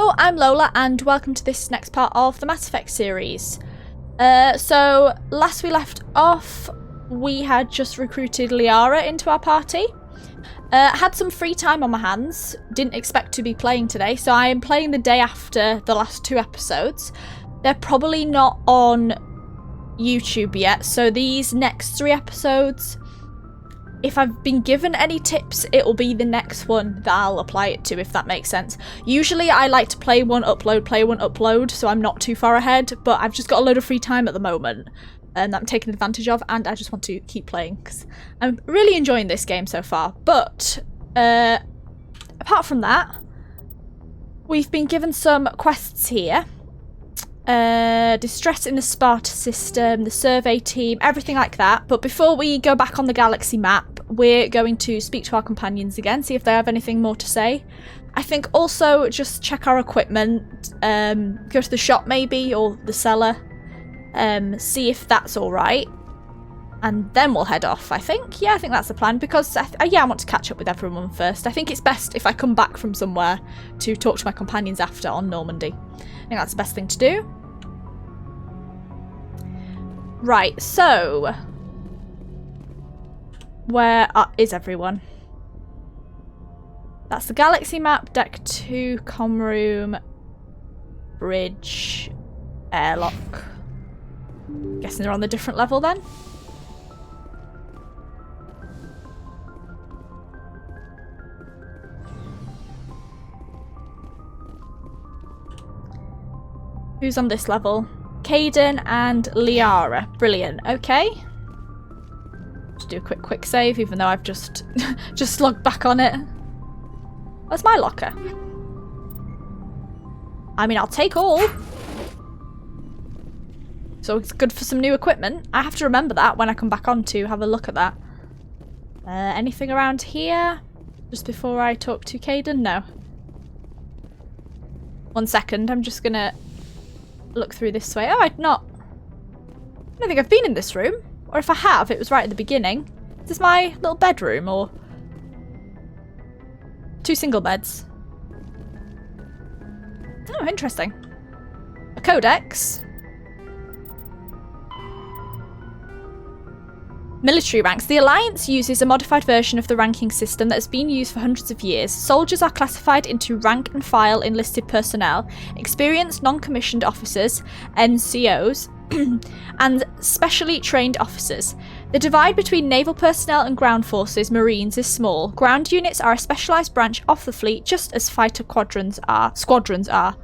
Hello, I'm Lola and welcome to this next part of the Mass Effect series. So last we left off, we had just recruited Liara into our party. Had some free time on my hands, didn't expect to be playing today, so I am playing the day after the last 2 episodes. They're probably not on YouTube yet, so these next 3 episodes, if I've been given any tips, it'll be the next one that I'll apply it to, if that makes sense. Usually I like to play one, upload, so I'm not too far ahead, but I've just got a load of free time at the moment that I'm taking advantage of, and I just want to keep playing because I'm really enjoying this game so far. But apart from that, we've been given some quests here. Distress in the Sparta system, the survey team, everything like that. But before we go back on the galaxy map, we're going to speak to our companions again, see if they have anything more to say. I think also just check our equipment, go to the shop maybe, or the cellar, see if that's alright. And then we'll head off, I think. Yeah, I think that's the plan, because I want to catch up with everyone first. I think it's best if I come back from somewhere to talk to my companions after on Normandy. I think that's the best thing to do. Right, so where is everyone? That's the galaxy map, deck 2, comm room, bridge, airlock. Guessing they're on the different level then. Who's on this level? Caden and Liara. Brilliant. Okay. Just do a quick save, even though I've just logged back on it. Where's my locker? I mean, I'll take all. So it's good for some new equipment. I have to remember that when I come back on to have a look at that. Anything around here? Just before I talk to Caden? No. 1 second, I'm just gonna look through this way. Oh, I don't think I've been in this room. Or if I have, it was right at the beginning. Is this my little bedroom, or 2 single beds? Oh, interesting. A codex. Military ranks. The Alliance uses a modified version of the ranking system that has been used for hundreds of years. Soldiers are classified into rank and file enlisted personnel, experienced non-commissioned officers, NCOs, and specially trained officers. The divide between naval personnel and ground forces, Marines, is small. Ground units are a specialised branch of the fleet, just as fighter squadrons are.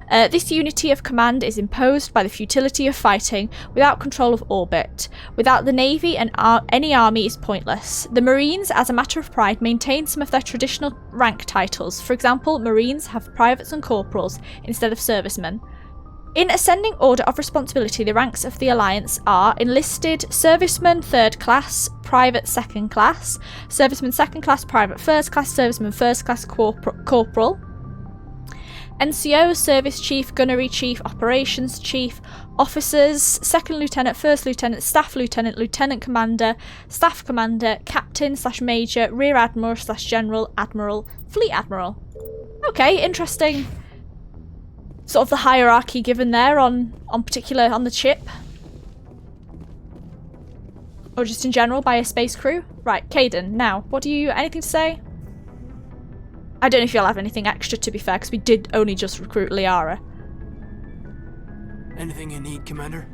This unity of command is imposed by the futility of fighting without control of orbit. Without the Navy, and any army is pointless. The Marines, as a matter of pride, maintain some of their traditional rank titles. For example, Marines have privates and corporals instead of servicemen. In ascending order of responsibility, the ranks of the Alliance are enlisted serviceman 3rd class, private 2nd class, serviceman 2nd class, private 1st class, serviceman 1st class, corporal. NCO, Service Chief, Gunnery Chief, Operations Chief, Officers, 2nd Lieutenant, 1st Lieutenant, Staff Lieutenant, Lieutenant Commander, Staff Commander, Captain/Major, Rear Admiral/General, Admiral, Fleet Admiral. Okay, interesting. Sort of the hierarchy given there on the ship. Or just in general by a space crew. Right, Caden, now, anything to say? I don't know if you'll have anything extra, to be fair, because we did only just recruit Liara. Anything you need, Commander?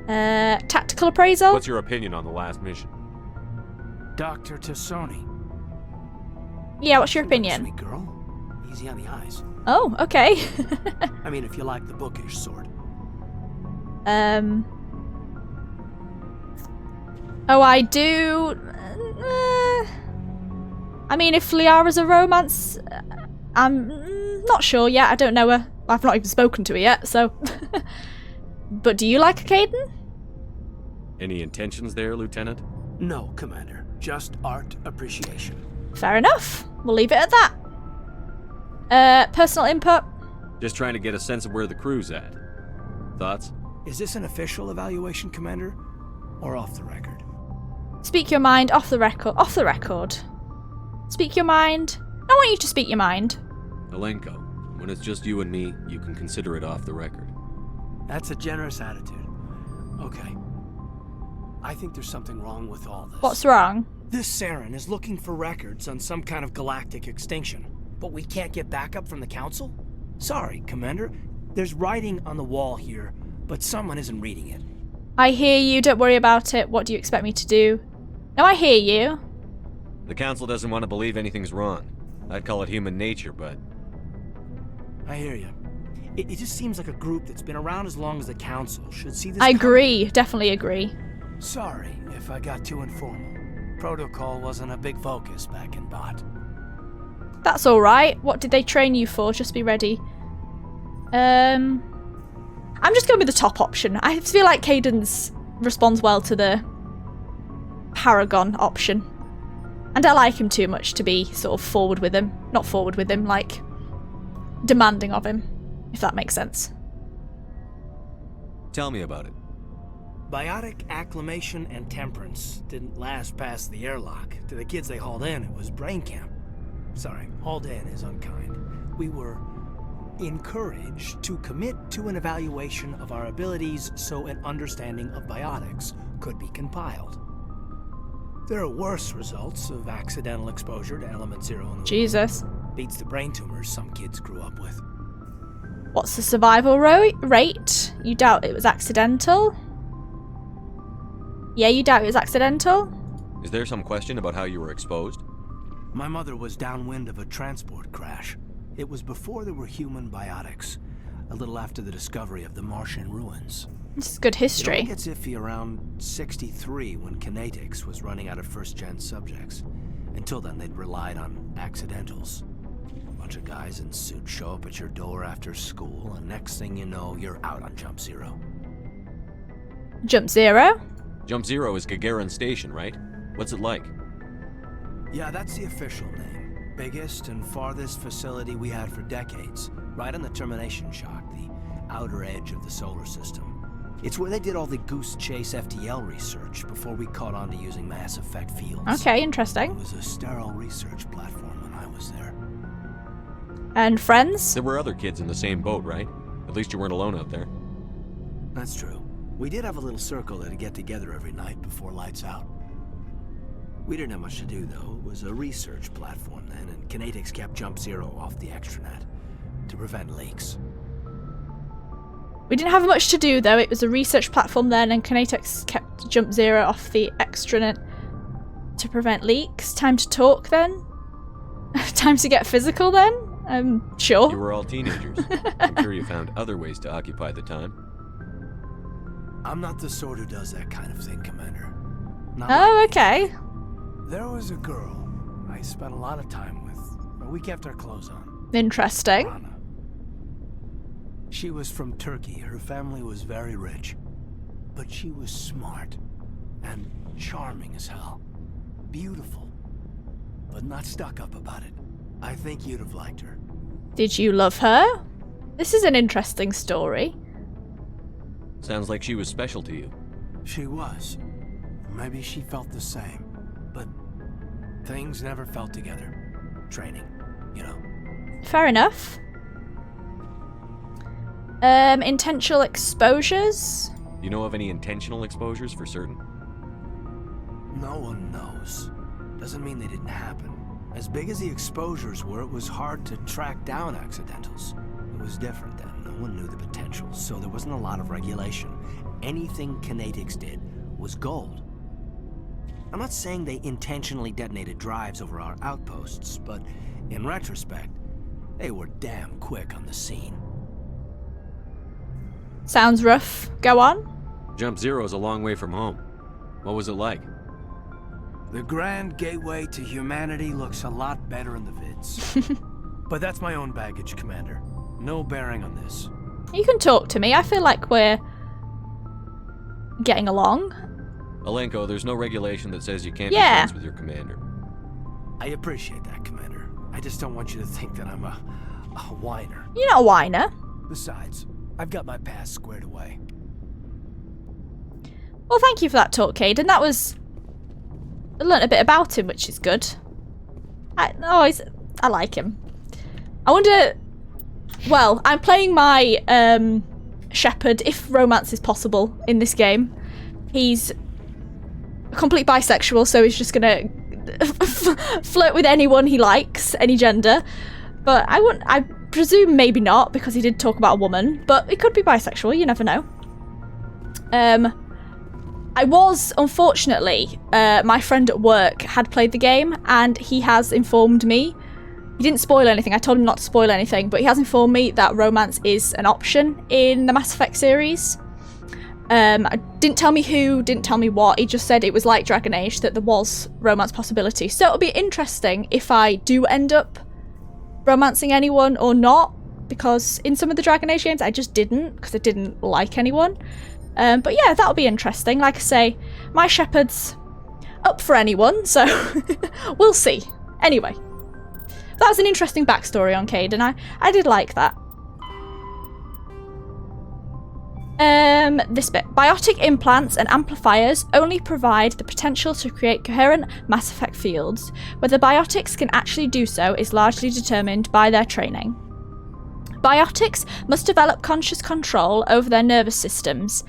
Tactical appraisal? What's your opinion on the last mission? Dr. Tassoni. Yeah, what's your opinion? Sweet girl. Easy on the eyes. Oh, okay. I mean, if you like the bookish sort. Oh, I do. I mean, if Liara's a romance, I'm not sure yet. I don't know her. I've not even spoken to her yet, so. But do you like her, Caden? Any intentions there, Lieutenant? No, Commander. Just art appreciation. Fair enough. We'll leave it at that. Personal input? Just trying to get a sense of where the crew's at. Thoughts? Is this an official evaluation, Commander? Or off the record? Speak your mind off the record. Off the record. Speak your mind. I want you to speak your mind. Alenko, When it's just you and me, you can consider it off the record. That's a generous attitude. Okay. I think there's something wrong with all this. What's wrong? This Saren is looking for records on some kind of galactic extinction. But we can't get backup from the Council? Sorry, Commander. There's writing on the wall here, but someone isn't reading it. I hear you, don't worry about it. What do you expect me to do? No, I hear you. The Council doesn't want to believe anything's wrong. I'd call it human nature, but... I hear you. It just seems like a group that's been around as long as the Council should see this I coming. agree, definitely agree. Sorry if I got too informal. Protocol wasn't a big focus back in Bot. That's alright. What did they train you for? Just be ready. I'm just going with the top option. I feel like Cadence responds well to the Paragon option. And I like him too much to be sort of forward with him. Not forward with him, like demanding of him, if that makes sense. Tell me about it. Biotic acclimation and temperance didn't last past the airlock. To the kids they hauled in, it was brain camp. Sorry, hauled in is unkind. We were encouraged to commit to an evaluation of our abilities so an understanding of biotics could be compiled. There are worse results of accidental exposure to element 0 in the Jesus. beats the brain tumors some kids grew up with. What's the survival rate? You doubt it was accidental? Yeah, you doubt it was accidental? Is there some question about how you were exposed? My mother was downwind of a transport crash. It was before there were human biotics, a little after the discovery of the Martian ruins. This is good It history. only gets iffy around 63 when Kinetics was running out of first-gen subjects. Until then, they'd relied on accidentals. A bunch of guys in suits show up at your door after school, and next thing you know, you're out on Jump Zero. Jump Zero? Jump Zero is Gagarin Station, right? What's it like? Yeah, that's the official name. Biggest and farthest facility we had for decades. Right on the termination shock, the outer edge of the solar system. It's where they did all the Goose Chase FTL research before we caught on to using mass effect fields. Okay, It interesting. was a sterile research platform when I was there. And friends? There were other kids in the same boat, right? At least you weren't alone out there. That's true. We did have a little circle that'd get together every night before lights out. We didn't have much to do, though. It was a research platform then, and Kinetics kept Jump Zero off the extranet to prevent leaks. We didn't have much to do though. It was a research platform then, and Kinetics kept Jump Zero off the extranet to prevent leaks. Time to talk then? Time to get physical then? Sure. You were all teenagers. I'm sure you found other ways to occupy the time. I'm not the sort who does that kind of thing, Commander. Not Oh, like okay. me. There was a girl I spent a lot of time with, but we kept our clothes on. Interesting. Rana. She was from Turkey. Her family was very rich. But she was smart and charming as hell. Beautiful, but not stuck up about it. I think you'd have liked her. Did you love her? This is an interesting story. Sounds like she was special to you. She was. Maybe she felt the same. But things never felt together. Training, you know. Fair enough. Intentional exposures? You know of any intentional exposures for certain? No one knows. Doesn't mean they didn't happen. As big as the exposures were, it was hard to track down accidentals. It was different then. No one knew the potential, so there wasn't a lot of regulation. Anything Kinetics did was gold. I'm not saying they intentionally detonated drives over our outposts, but in retrospect, they were damn quick on the scene. Sounds rough. Go on. Jump Zero is a long way from home. What was it like? The grand gateway to humanity looks a lot better in the vids. But that's my own baggage, Commander. No bearing on this. You can talk to me. I feel like we're getting along. Alenko, there's no regulation that says you can't be Yeah. friends with your commander. I appreciate that, Commander. I just don't want you to think that I'm a whiner. You're not a whiner. Besides, I've got my past squared away. Well, thank you for that talk, Caden. That was... I learnt a bit about him, which is good. I like him. I wonder Well, I'm playing my Shepard, if romance is possible in this game. He's a complete bisexual, so he's just gonna flirt with anyone he likes, any gender. But I presume maybe not, because he did talk about a woman, but it could be bisexual, you never know. I was, unfortunately, my friend at work had played the game, and he has informed me. He didn't spoil anything, I told him not to spoil anything, but he has informed me that romance is an option in the Mass Effect series. Didn't tell me who, didn't tell me what, he just said it was like Dragon Age, that there was romance possibility. So it'll be interesting if I do end up romancing anyone or not, because in some of the Dragon Age games I just didn't, because I didn't like anyone. But yeah, that'll be interesting. Like I say, my Shepard's up for anyone, so we'll see. Anyway, that was an interesting backstory on Cade, and I did like that. This bit. Biotic implants and amplifiers only provide the potential to create coherent Mass Effect fields. Whether biotics can actually do so is largely determined by their training. Biotics must develop conscious control over their nervous systems,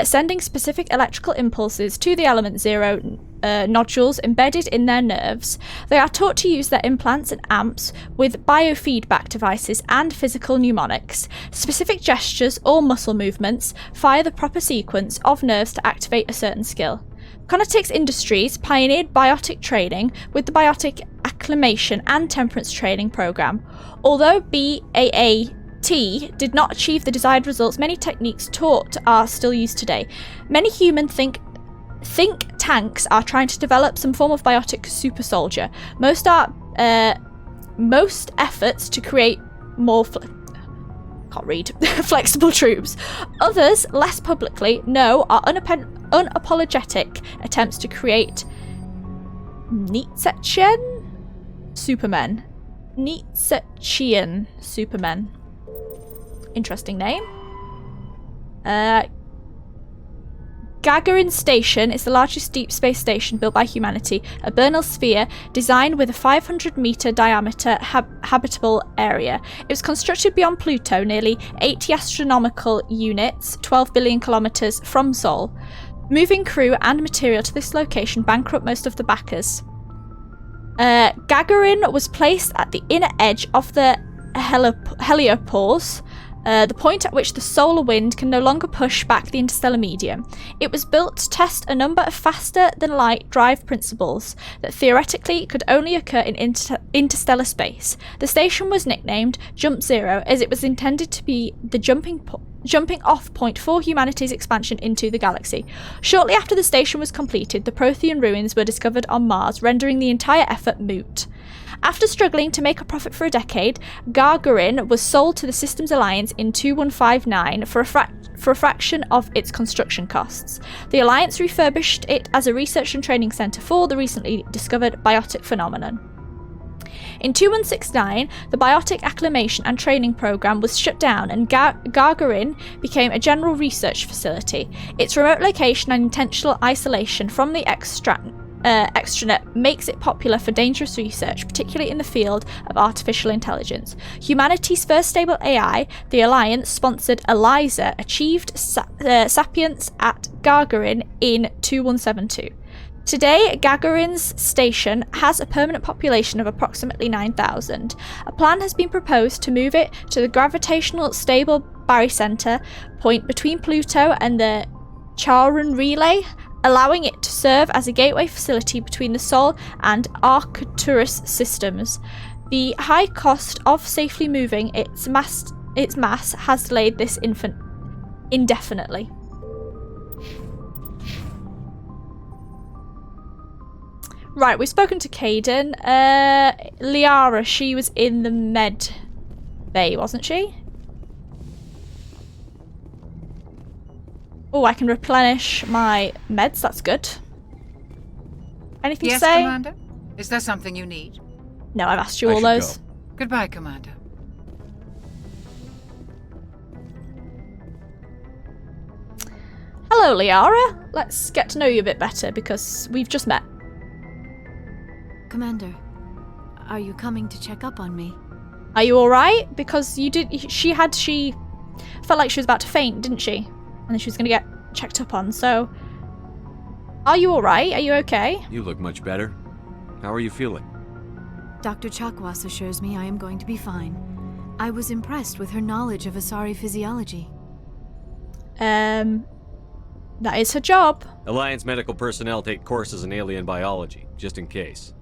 sending specific electrical impulses to the element 0 nodules embedded in their nerves. They are taught to use their implants and amps with biofeedback devices and physical mnemonics. Specific gestures or muscle movements fire the proper sequence of nerves to activate a certain skill. Conatix Industries pioneered biotic training with the Biotic Acclimation and Temperance Training Program. Although BAAT did not achieve the desired results, many techniques taught are still used today. Many human think tanks are trying to develop some form of biotic super soldier. Most efforts to create more flexible troops. Others, less publicly known, are unapologetic attempts to create Nietzschean Supermen. Nietzschean Supermen. Interesting name. Gagarin Station is the largest deep space station built by humanity, a Bernal sphere designed with a 500-metre diameter habitable area. It was constructed beyond Pluto, nearly 80 astronomical units, 12 billion kilometres from Sol. Moving crew and material to this location bankrupt most of the backers. Gagarin was placed at the inner edge of the heliopause, the point at which the solar wind can no longer push back the interstellar medium. It was built to test a number of faster-than-light drive principles that theoretically could only occur in interstellar space. The station was nicknamed Jump Zero, as it was intended to be the jumping off point for humanity's expansion into the galaxy. Shortly after the station was completed, the Prothean ruins were discovered on Mars, rendering the entire effort moot. After struggling to make a profit for a decade, Gagarin was sold to the Systems Alliance in 2159 for a fraction of its construction costs. The Alliance refurbished it as a research and training centre for the recently discovered biotic phenomenon. In 2169, the Biotic Acclimation and Training Program was shut down, and Gagarin became a general research facility. Its remote location and intentional isolation from the extranet makes it popular for dangerous research, particularly in the field of artificial intelligence. Humanity's first stable AI, the Alliance-sponsored Elijah, achieved sapience at Gagarin in 2172. Today, Gagarin's station has a permanent population of approximately 9,000. A plan has been proposed to move it to the gravitational stable barycenter point between Pluto and the Charon Relay, allowing it to serve as a gateway facility between the Sol and Arcturus systems. The high cost of safely moving its mass has delayed this indefinitely. Right, we've spoken to Caden. Liara, she was in the med bay, wasn't she? Oh, I can replenish my meds, that's good. Anything to say? Yes, Commander? Is there something you need? No, I've asked you all those. Go. Goodbye, Commander. Hello, Liara. Let's get to know you a bit better, because we've just met. Commander, are you coming to check up on me? Are you alright? Because she felt like she was about to faint, didn't she? And then she was going to get checked up on, so... Are you alright? Are you okay? You look much better. How are you feeling? Dr. Chakwas assures me I am going to be fine. I was impressed with her knowledge of Asari physiology. That is her job. Alliance medical personnel take courses in alien biology, just in case.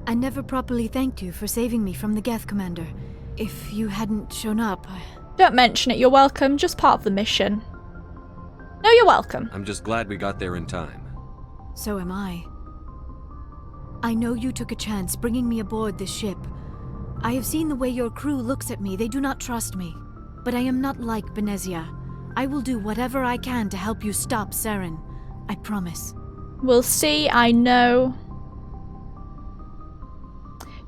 I never properly thanked you for saving me from the Geth, Commander. If you hadn't shown up... Don't mention it, you're welcome. Just part of the mission. No, you're welcome. I'm just glad we got there in time. So am I. I know you took a chance bringing me aboard this ship. I have seen the way your crew looks at me. They do not trust me. But I am not like Benezia. I will do whatever I can to help you stop Saren. I promise. We'll see, I know.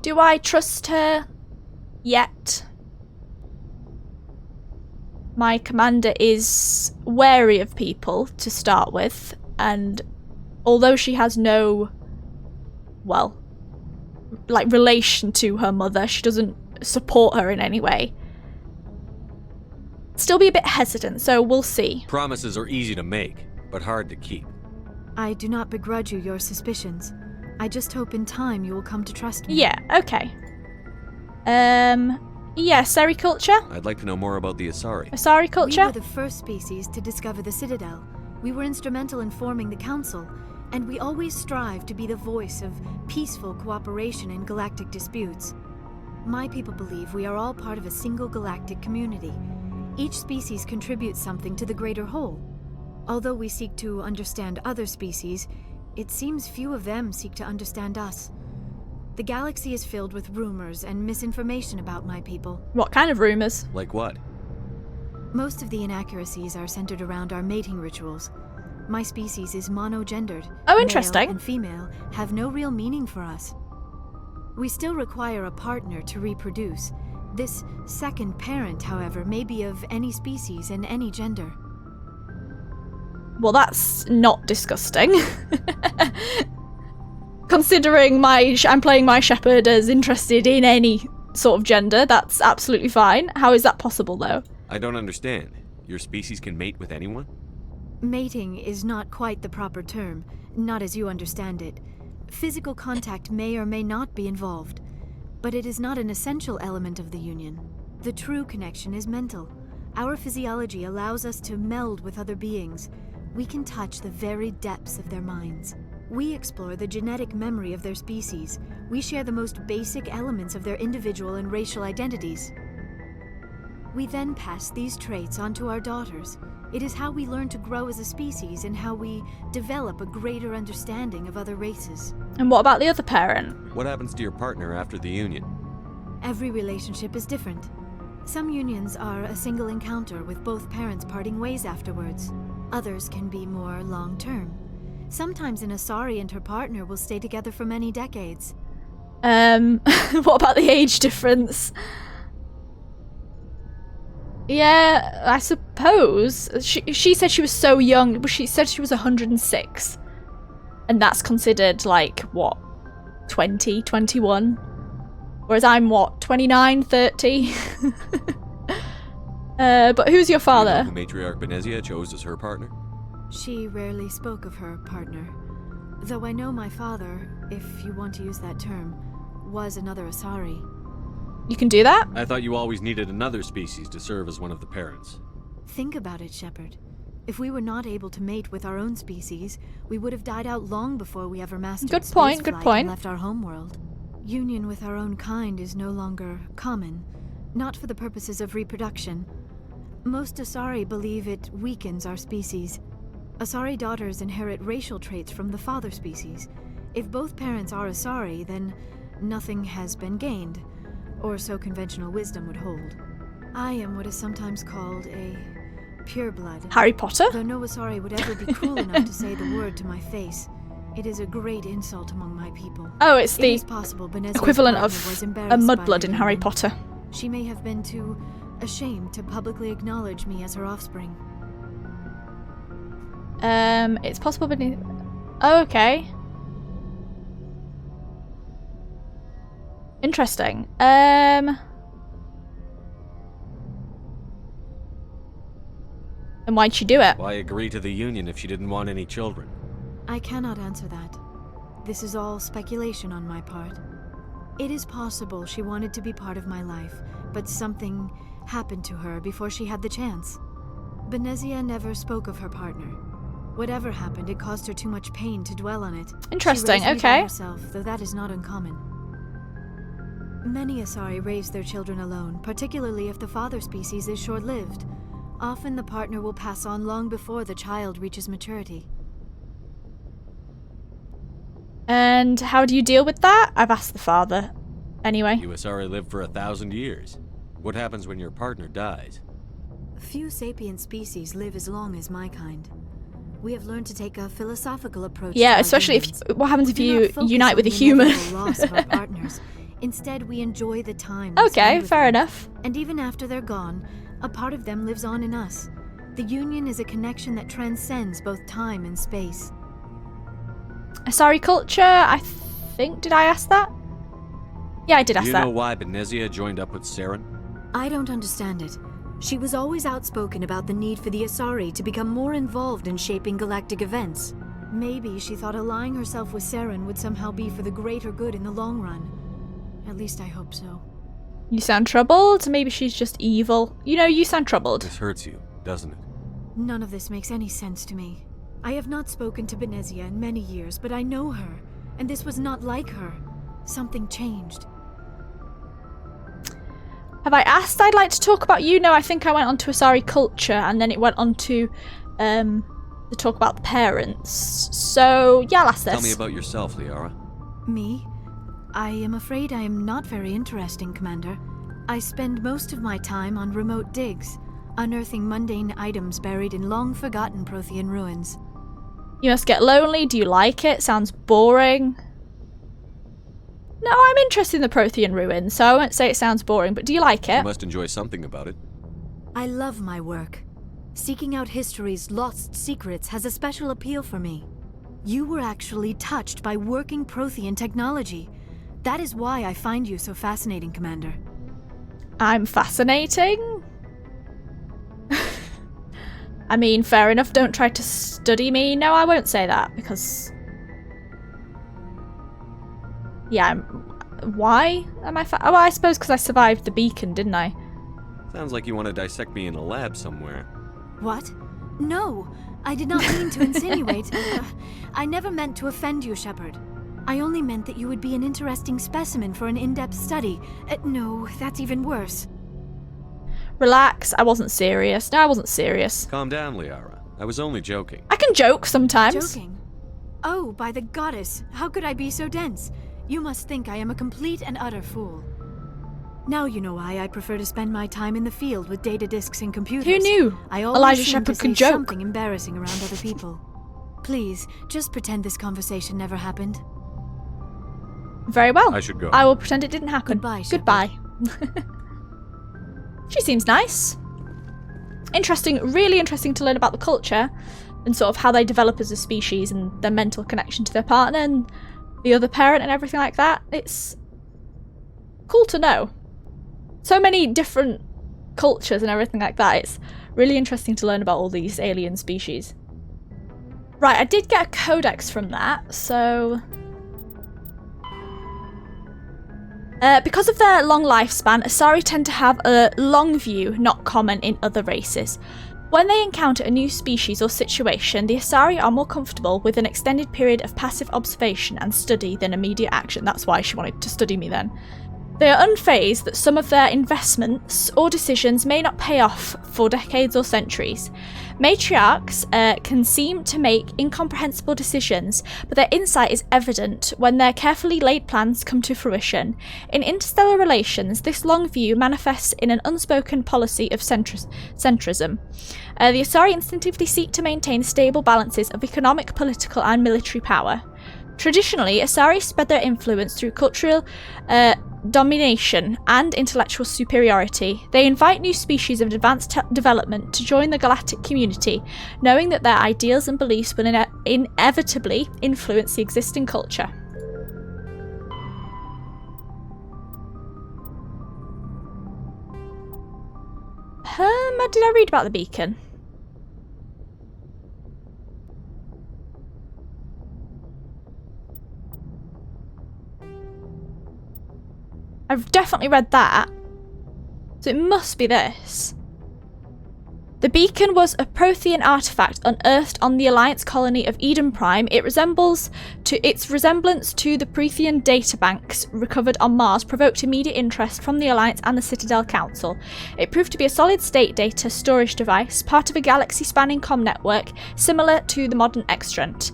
Do I trust her yet? My commander is wary of people to start with, and although she has no, well, like relation to her mother, she doesn't support her in any way. Still be a bit hesitant, so we'll see. Promises are easy to make, but hard to keep. I do not begrudge you your suspicions. I just hope in time you will come to trust me. Yeah, okay. Yeah, sericulture? I'd like to know more about the Asari. Asari culture? We were the first species to discover the Citadel. We were instrumental in forming the Council, and we always strive to be the voice of peaceful cooperation in galactic disputes. My people believe we are all part of a single galactic community. Each species contributes something to the greater whole. Although we seek to understand other species, it seems few of them seek to understand us. The galaxy is filled with rumors and misinformation about my people. What kind of rumors? Like what? Most of the inaccuracies are centered around our mating rituals. My species is monogendered. Oh, interesting. Male and female have no real meaning for us. We still require a partner to reproduce. This second parent, however, may be of any species and any gender. Well, that's not disgusting. Considering I'm playing my Shepard as interested in any sort of gender, that's absolutely fine. How is that possible, though? I don't understand. Your species can mate with anyone? Mating is not quite the proper term, not as you understand it. Physical contact may or may not be involved, but it is not an essential element of the union. The true connection is mental. Our physiology allows us to meld with other beings. We can touch the very depths of their minds. We explore the genetic memory of their species. We share the most basic elements of their individual and racial identities. We then pass these traits on to our daughters. It is how we learn to grow as a species and how we develop a greater understanding of other races. And what about the other parent? What happens to your partner after the union? Every relationship is different. Some unions are a single encounter with both parents parting ways afterwards. Others can be more long-term. Sometimes an Asari and her partner will stay together for many decades. What about the age difference? Yeah, I suppose. She said she was so young, but she said she was 106. And that's considered, like, what? 20, 21? Whereas I'm, what, 29, 30? But who's your father? Do you know who Matriarch Benezia chose as her partner? She rarely spoke of her partner. Though I know my father, if you want to use that term, was another Asari. You can do that? I thought you always needed another species to serve as one of the parents. Think about it, Shepard. If we were not able to mate with our own species, we would have died out long before we ever mastered Good point, good spaceflight point. and left our homeworld. Union with our own kind is no longer common, not for the purposes of reproduction. Most Asari believe it weakens our species. Asari daughters inherit racial traits from the father species. If both parents are Asari, then nothing has been gained, or so conventional wisdom would hold. I am what is sometimes called a pureblood. Harry Potter? Though no Asari would ever be cruel enough to say the word to my face, it is a great insult among my people. Oh, it's It the is possible Benezia's equivalent partner of was a embarrassed by mudblood her in Harry union. Potter. She may have been too ashamed to publicly acknowledge me as her offspring. It's possible beneath... Oh, okay. Interesting. And why'd she do it? Why agree to the union if she didn't want any children? I cannot answer that. This is all speculation on my part. It is possible she wanted to be part of my life, but something happened to her before she had the chance. Benezia never spoke of her partner. Whatever happened, it caused her too much pain to dwell on it. Interesting, She raised me by okay. herself, though that is not uncommon. Many Asari raise their children alone, particularly if the father species is short-lived. Often the partner will pass on long before the child reaches maturity. And how do you deal with that? I've asked the father. Anyway. You Asari live for 1,000 years. What happens when your partner dies? Few sapient species live as long as my kind. We have learned to take a philosophical approach. Yeah, to our especially if... unions. What happens if We do you not focus unite on with a the human? inevitable loss of our partners. Instead, we enjoy the time we spend Okay, with fair them. enough. And even after they're gone, a part of them lives on in us. The union is a connection that transcends both time and space. Asari culture, I think... Did I ask that? Yeah, I did Do ask you that. know why Benezia joined up with Saren? I don't understand it. She was always outspoken about the need for the Asari to become more involved in shaping galactic events. Maybe she thought allying herself with Saren would somehow be for the greater good in the long run. At least I hope so. You sound troubled? Maybe she's just evil. You know, you sound troubled. This hurts you, doesn't it? None of this makes any sense to me. I have not spoken to Benezia in many years, but I know her, and this was not like her. Something changed. Have I asked I'd like to talk about you? No, I think I went on to Asari culture, and then it went on to talk about the parents. So, yeah, I'll ask this. Tell me about yourself, Liara. Me? I am afraid I am not very interesting, Commander. I spend most of my time on remote digs, unearthing mundane items buried in long-forgotten Prothean ruins. You must get lonely. Do you like it? Sounds boring. No, I'm interested in the Prothean ruins, so I won't say it sounds boring, but do you like You it? must enjoy something about it. I love my work. Seeking out history's lost secrets has a special appeal for me. You were actually touched by working Prothean technology. That is why I find you so fascinating, Commander. I'm fascinating. I mean, fair enough, don't try to study me. No, I won't say that, because... Yeah, why am I oh, I suppose because I survived the beacon, didn't I? Sounds like you want to dissect me in a lab somewhere. What? No, I did not mean to insinuate. I never meant to offend you, Shepard. I only meant that you would be an interesting specimen for an in-depth study. No, that's even worse. Relax, I wasn't serious. No, I wasn't serious. Calm down, Liara. I was only joking. I can joke sometimes. Joking? Oh, by the goddess, how could I be so dense? You must think I am a complete and utter fool. Now you know why I prefer to spend my time in the field with data disks and computers. Who knew? I always Elijah seem Shepard to could say joke. something embarrassing around other people. Please, just pretend this conversation never happened. Very well. I should go. I will pretend it didn't happen. Goodbye, Shepard. Goodbye. She seems nice. Interesting, really interesting to learn about the culture and sort of how they develop as a species and their mental connection to their partner and the other parent and everything like that. It's cool to know. So many different cultures and everything like that. It's really interesting to learn about all these alien species. Right, I did get a codex from that, so... because of their long lifespan, Asari tend to have a long view not common in other races. When they encounter a new species or situation, the Asari are more comfortable with an extended period of passive observation and study than immediate action. That's why she wanted to study me then. They are unfazed that some of their investments or decisions may not pay off for decades or centuries. Matriarchs can seem to make incomprehensible decisions, but their insight is evident when their carefully laid plans come to fruition. In interstellar relations, this long view manifests in an unspoken policy of centrism. The Asari instinctively seek to maintain stable balances of economic, political, and military power. Traditionally, Asari spread their influence through cultural domination and intellectual superiority. They invite new species of advanced development to join the galactic community, knowing that their ideals and beliefs will inevitably influence the existing culture. Did I read about the beacon? I've definitely read that. So it must be this. The beacon was a Prothean artifact unearthed on the Alliance colony of Eden Prime. Its resemblance to the Prothean databanks recovered on Mars provoked immediate interest from the Alliance and the Citadel Council. It proved to be a solid-state data storage device, part of a galaxy-spanning comm network similar to the modern Extrant.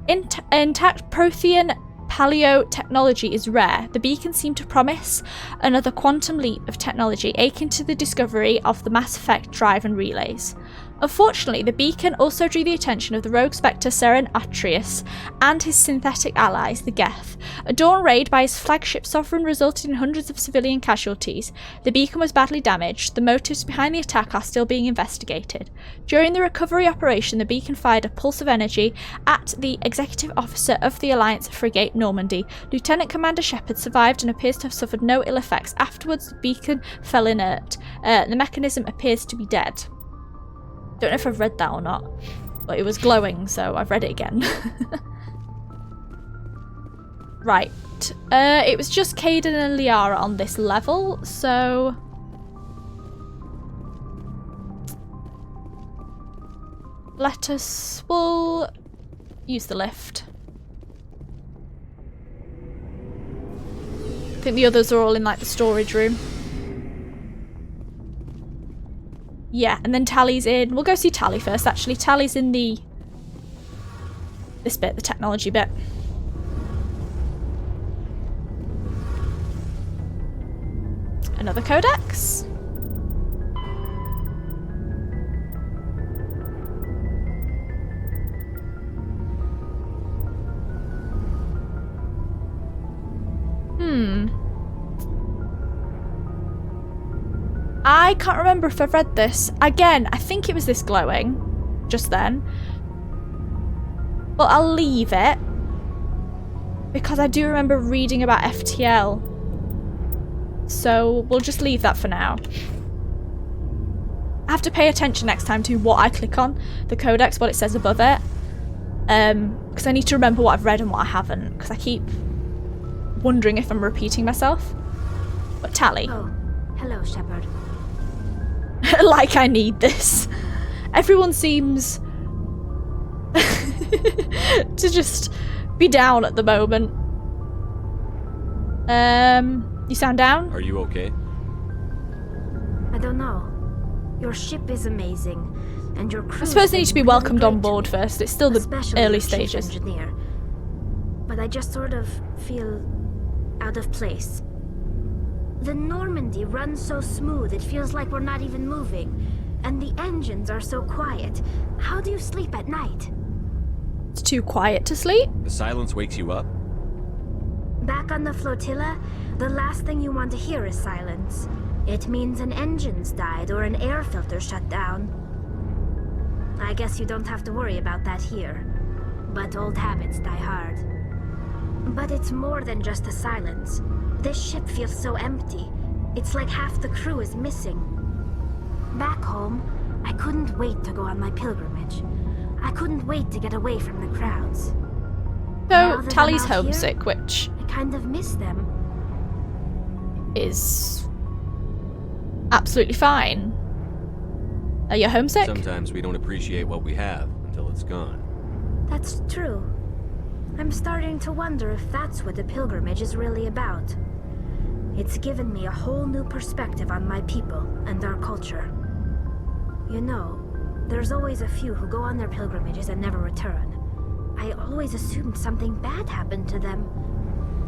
Intact Prothean paleo technology is rare. The beacon seemed to promise another quantum leap of technology akin to the discovery of the Mass Effect drive and relays. Unfortunately, the beacon also drew the attention of the rogue Spectre Seren Atreus and his synthetic allies, the Geth. A dawn raid by his flagship Sovereign resulted in hundreds of civilian casualties. The beacon was badly damaged. The motives behind the attack are still being investigated. During the recovery operation, the beacon fired a pulse of energy at the executive officer of the Alliance frigate Normandy. Lieutenant Commander Shepard survived and appears to have suffered no ill effects. Afterwards, the beacon fell inert. The mechanism appears to be dead. Don't know if I've read that or not, but it was glowing, so I've read it again. Right. It was just Caden and Liara on this level, so... we'll use the lift. I think the others are all in like the storage room. Yeah, and then Tally's in. We'll go see Tally first, actually. Tally's in this bit, the technology bit. Another codex. I can't remember if I've read this. Again, I think it was this glowing just then. But I'll leave it because I do remember reading about FTL. So we'll just leave that for now. I have to pay attention next time to what I click on, the codex, what it says above it. Because I need to remember what I've read and what I haven't. Because I keep wondering if I'm repeating myself. But Tally. Oh, hello, Shepard. Like I need this. Everyone seems to just be down at the moment. You sound down? Are you okay? I don't know. Your ship is amazing, and your crew. I suppose they need to be welcomed really on board first. It's still the especially early your chief stages. Engineer. But I just sort of feel out of place. The Normandy runs so smooth it feels like we're not even moving. And the engines are so quiet. How do you sleep at night? It's too quiet to sleep. The silence wakes you up? Back on the flotilla, the last thing you want to hear is silence. It means an engine's died or an air filter shut down. I guess you don't have to worry about that here. But old habits die hard. But it's more than just the silence. This ship feels so empty. It's like half the crew is missing. Back home, I couldn't wait to go on my pilgrimage. I couldn't wait to get away from the crowds. So Now that Tally's I'm out homesick, here, which I kind of miss them. is absolutely fine. Are you homesick? Sometimes we don't appreciate what we have until it's gone. That's true. I'm starting to wonder if that's what the pilgrimage is really about. It's given me a whole new perspective on my people and our culture. You know, there's always a few who go on their pilgrimages and never return. I always assumed something bad happened to them.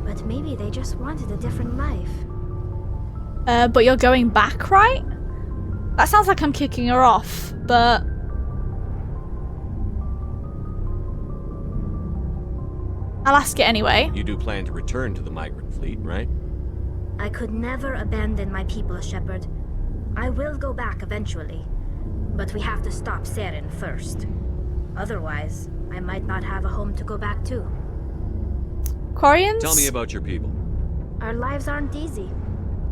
But maybe they just wanted a different life. But you're going back, right? That sounds like I'm kicking her off, but... I'll ask it anyway. You do plan to return to the migrant fleet, right? I could never abandon my people, Shepard. I will go back eventually. But we have to stop Seren first. Otherwise, I might not have a home to go back to. Quarians? Tell me about your people. Our lives aren't easy.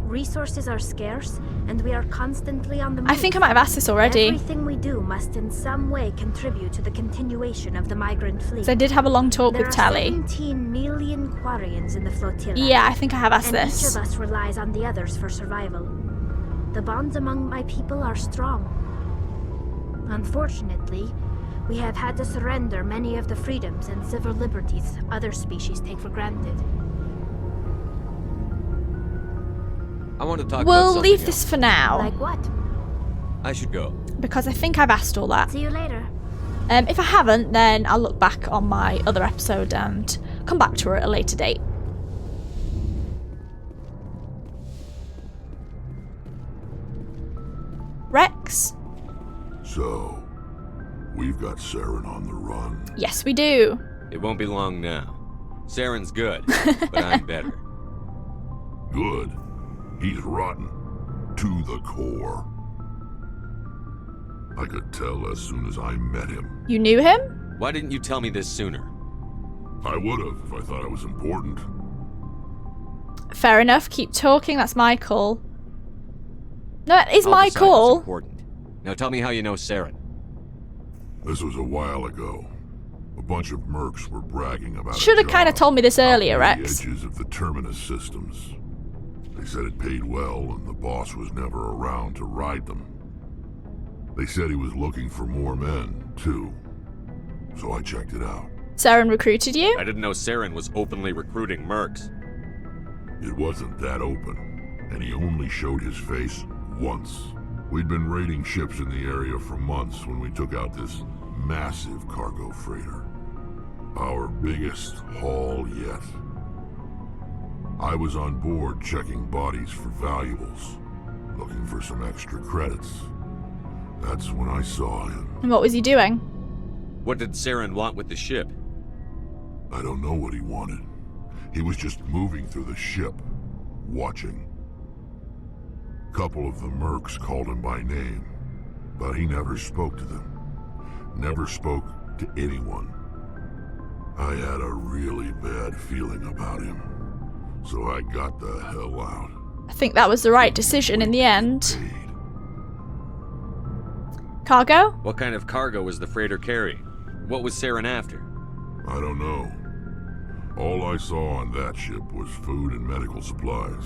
Resources are scarce, and we are constantly on the move. I think I might have asked this already. Everything we do must in some way contribute to the continuation of the migrant fleet. So I did have a long talk There with are Tally. 17 million Quarians in the flotilla. Yeah, I think I have asked and this. each of us relies on the others for survival. The bonds among my people are strong. Unfortunately, we have had to surrender many of the freedoms and civil liberties other species take for granted. I want to talk about We'll something leave this else. for now, Like what? I should go. because I think I've asked all that. See you later. If I haven't, then I'll look back on my other episode and come back to her at a later date. Rex? So, we've got Saren on the run. Yes, we do. It won't be long now. Saren's good, but I'm better. Good. He's rotten. To the core. I could tell as soon as I met him. You knew him? Why didn't you tell me this sooner? I would have if I thought it was important. Fair enough, keep talking, that's my call. No, it is I'll my decide what's call. important. Now tell me how you know Saren. This was a while ago. A bunch of mercs were bragging about Should have kind of told me this earlier, out near Rex. the edges of the Terminus systems. They said it paid well and the boss was never around to ride them. They said he was looking for more men, too. So I checked it out. Saren recruited you? I didn't know Saren was openly recruiting mercs. It wasn't that open, and he only showed his face once. We'd been raiding ships in the area for months when we took out this massive cargo freighter. Our biggest haul yet. I was on board checking bodies for valuables, looking for some extra credits. That's when I saw him. And what was he doing? What did Saren want with the ship? I don't know what he wanted. He was just moving through the ship, watching. Couple of the mercs called him by name, but he never spoke to them. Never spoke to anyone. I had a really bad feeling about him, so I got the hell out. I think that was the right decision in the end. Paid. Cargo? What kind of cargo was the freighter carrying? What was Saren after? I don't know. All I saw on that ship was food and medical supplies.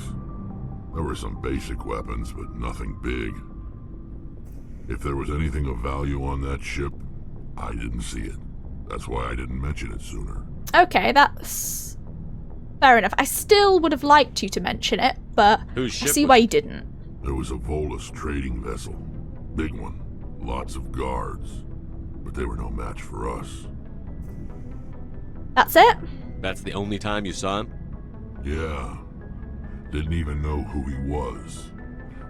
There were some basic weapons, but nothing big. If there was anything of value on that ship, I didn't see it. That's why I didn't mention it sooner. Okay, that's fair enough. I still would have liked you to mention it, but Whose I ship see was why it? you didn't. There was a Volus trading vessel. Big one. Lots of guards. But they were no match for us. That's it? That's the only time you saw him? Yeah. Didn't even know who he was.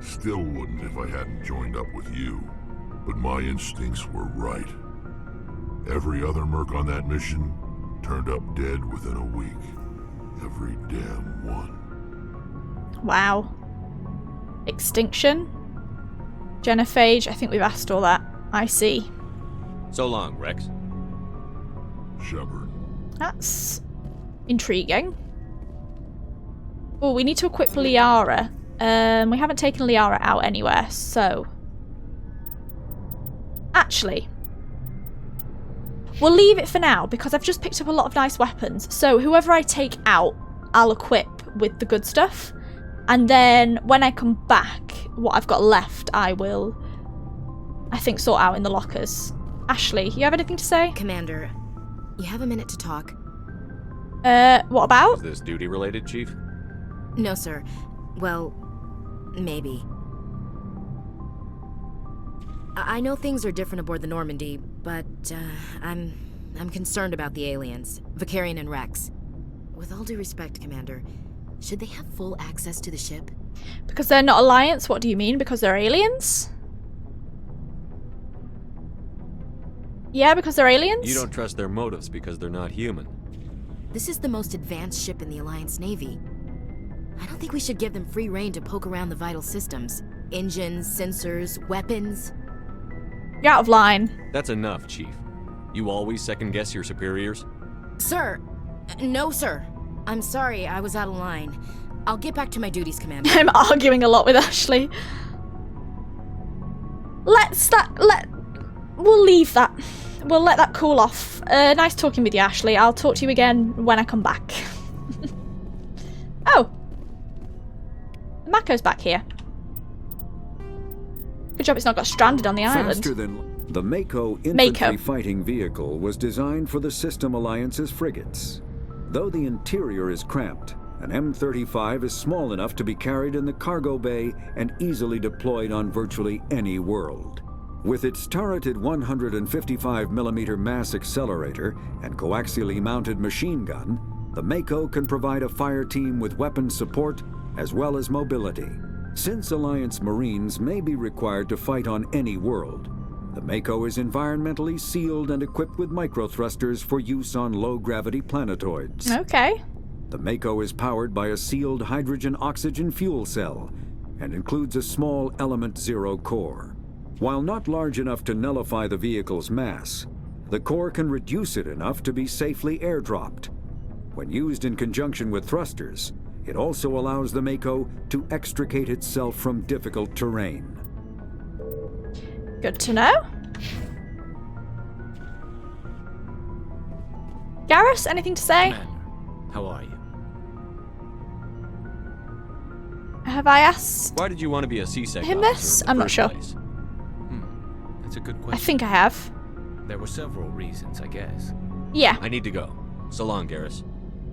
Still wouldn't if I hadn't joined up with you. But my instincts were right. Every other merc on that mission turned up dead within a week. Every damn one. Wow. Extinction? Genophage? I think we've asked all that. I see. So long, Rex. Shepard. That's intriguing. Oh, we need to equip Liara. We haven't taken Liara out anywhere, so... Actually, we'll leave it for now because I've just picked up a lot of nice weapons. So whoever I take out, I'll equip with the good stuff. And then when I come back, what I've got left, I will, I think, sort out in the lockers. Ashley, you have anything to say? Commander, you have a minute to talk? What about? Is this duty related, Chief? No, sir. Well, maybe. I know things are different aboard the Normandy, but I'm concerned about the aliens, Vicarian and Rex. With all due respect, Commander, should they have full access to the ship? Because they're not Alliance? What do you mean? Because they're aliens? Yeah, because they're aliens? You don't trust their motives because they're not human. This is the most advanced ship in the Alliance Navy. I don't think we should give them free rein to poke around the vital systems. Engines, sensors, weapons. You're out of line. That's enough, Chief. You always second-guess your superiors? Sir! No, sir. I'm sorry, I was out of line. I'll get back to my duties, Commander. I'm arguing a lot with Ashley. We'll leave that. We'll let that cool off. Nice talking with you, Ashley. I'll talk to you again when I come back. Oh. Mako's back here. Good job it's not got stranded on the island. Faster than the Mako infantry fighting vehicle was designed for the System Alliance's frigates. Though the interior is cramped, an M35 is small enough to be carried in the cargo bay and easily deployed on virtually any world. With its turreted 155mm mass accelerator and coaxially mounted machine gun, the Mako can provide a fire team with weapon support as well as mobility. Since Alliance Marines may be required to fight on any world, the Mako is environmentally sealed and equipped with microthrusters for use on low-gravity planetoids. Okay. The Mako is powered by a sealed hydrogen-oxygen fuel cell and includes a small Element Zero core. While not large enough to nullify the vehicle's mass, the core can reduce it enough to be safely airdropped. When used in conjunction with thrusters, it also allows the Mako to extricate itself from difficult terrain. Good to know. Garrus, anything to say? Commander, how are you? Have I asked Why did you want to be a CSEC him officer this? in the I'm not first sure. place? That's a good I question. think I have. There were several reasons, I guess. Yeah. I need to go. So long, Garrus.